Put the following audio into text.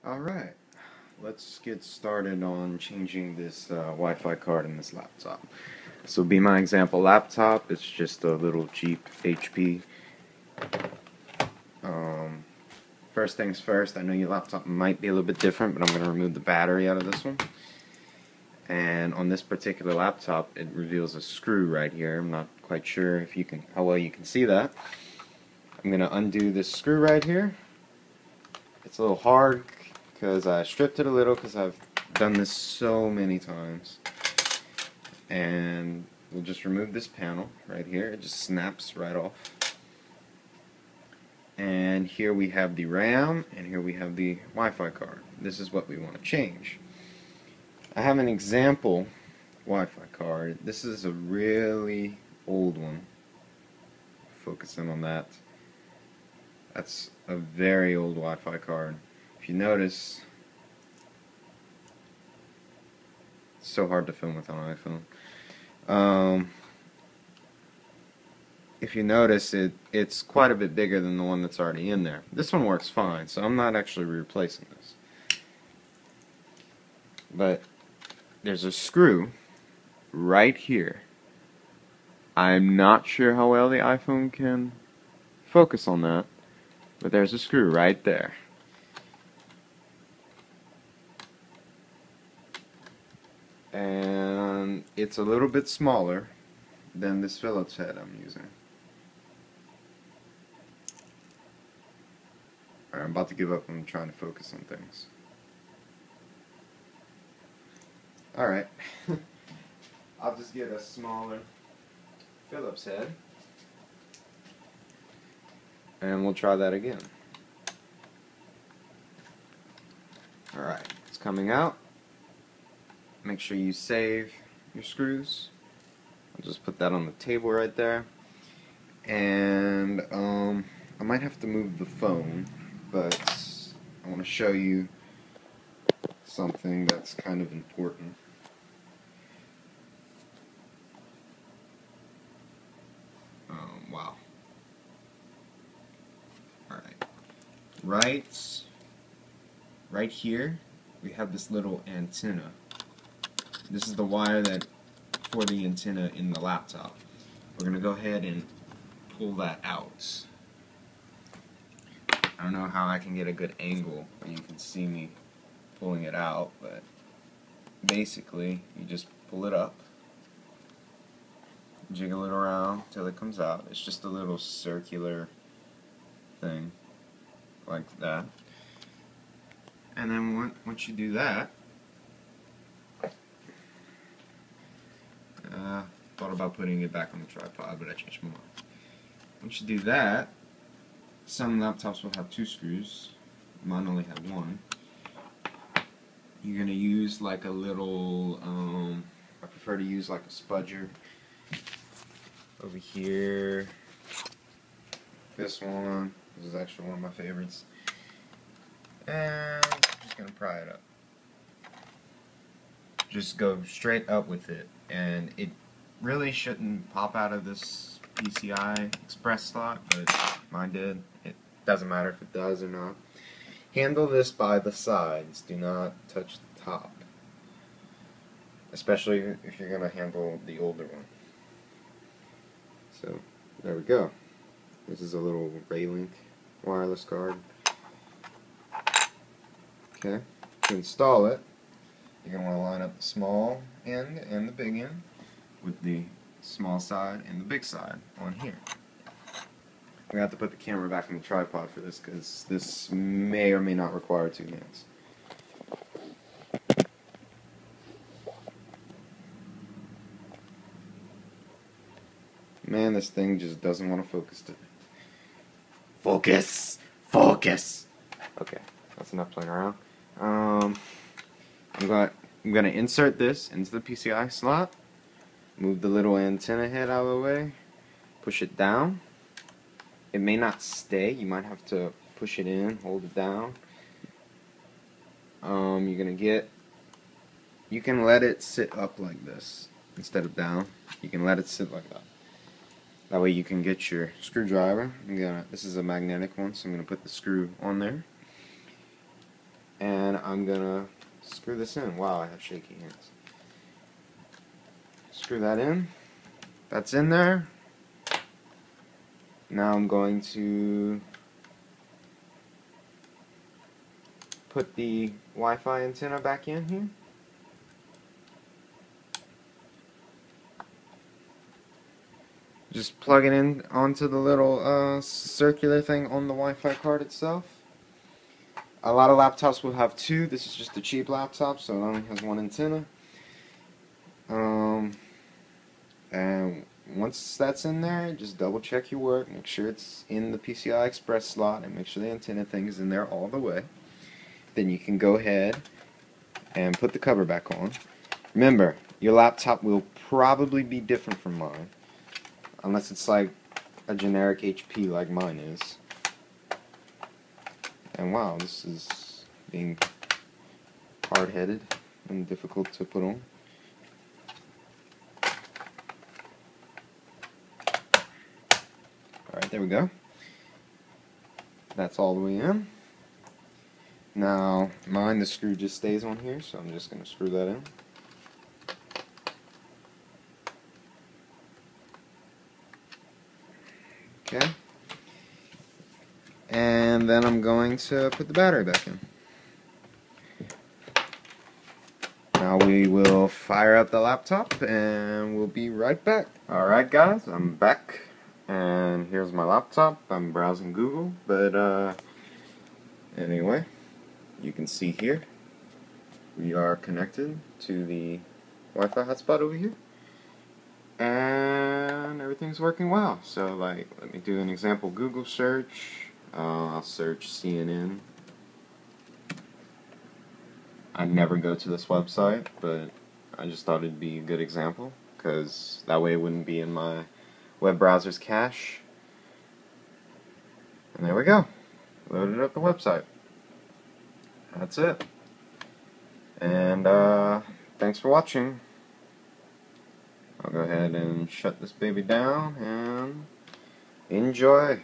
Alright, let's get started on changing this Wi-Fi card in this laptop. So be my example laptop, it's just a little cheap HP. First things first, I know your laptop might be a little bit different, but I'm going to remove the battery out of this one. And on this particular laptop, it reveals a screw right here. I'm not quite sure if how well you can see that. I'm going to undo this screw right here. It's a little hard because I stripped it a little because I've done this so many times. And we'll just remove this panel right here. It just snaps right off. And here we have the RAM, and here we have the Wi-Fi card. This is what we want to change. I have an example Wi-Fi card. This is a really old one. Focus in on that. That's a very old Wi-Fi card. If you notice, it's so hard to film with an iPhone. If you notice, it's quite a bit bigger than the one that's already in there. This one works fine, so I'm not actually replacing this. But there's a screw right here. I'm not sure how well the iPhone can focus on that, but there's a screw right there. And it's a little bit smaller than this Phillips head I'm using. Alright, I'm about to give up. I'm trying to focus on things. Alright. I'll just get a smaller Phillips head. And we'll try that again. Alright, it's coming out. Make sure you save your screws. I'll just put that on the table right there. And I might have to move the phone, but I want to show you something that's kind of important. Wow. Alright. Right here, we have this little antenna. This is the wire for the antenna in the laptop. We're going to go ahead and pull that out. I don't know how I can get a good angle where you can see me pulling it out, but basically you just pull it up, jiggle it around till it comes out. It's just a little circular thing like that. And then once you do that, thought about putting it back on the tripod, but I changed my mind. Once you do that, some laptops will have 2 screws. Mine only have 1. You're going to use like a little, I prefer to use like a spudger. Over here, this one, this is actually one of my favorites. And I'm just going to pry it up. Just go straight up with it, and it really shouldn't pop out of this PCI Express slot, but mine did. It doesn't matter if it does or not. Handle this by the sides. Do not touch the top, especially if you're going to handle the older one. So there we go. This is a little Raylink wireless card. Okay, to install it, you're going to want to line up the small end and the big end with the small side and the big side on here. We have to put the camera back in the tripod for this because this may or may not require 2 hands. Man, this thing just doesn't want to focus today. Focus! Focus! Okay, that's enough playing around. I'm going to insert this into the PCI slot, move the little antenna head out of the way, push it down. It may not stay, you might have to push it in, hold it down. You're going to you can let it sit up like this instead of down. You can let it sit like that. That way you can get your screwdriver. This is a magnetic one, so I'm going to put the screw on there. and I'm gonna screw this in. Wow, I have shaky hands. Screw that in. That's in there. Now I'm going to put the Wi-Fi antenna back in here. Just plug it in onto the little circular thing on the Wi-Fi card itself. A lot of laptops will have two. This is just a cheap laptop, so it only has one antenna. And once that's in there, just double check your work, make sure it's in the PCI Express slot, and make sure the antenna thing is in there all the way. Then you can go ahead and put the cover back on. Remember, your laptop will probably be different from mine, unless it's like a generic HP like mine is. And wow, this is being hard-headed and difficult to put on. Alright, there we go. That's all the way in. Now, mine, the screw just stays on here, so I'm just going to screw that in. Okay. And then I'm going to put the battery back in. Now we will fire up the laptop and we'll be right back. Alright guys, I'm back. And here's my laptop. I'm browsing Google, but anyway, you can see here we are connected to the Wi-Fi hotspot over here, and everything's working well. So like, let me do an example Google search. I'll search CNN. I never go to this website, but I just thought it'd be a good example, because that way it wouldn't be in my web browser's cache. And there we go. Loaded up the website. That's it. And thanks for watching. I'll go ahead and shut this baby down and enjoy.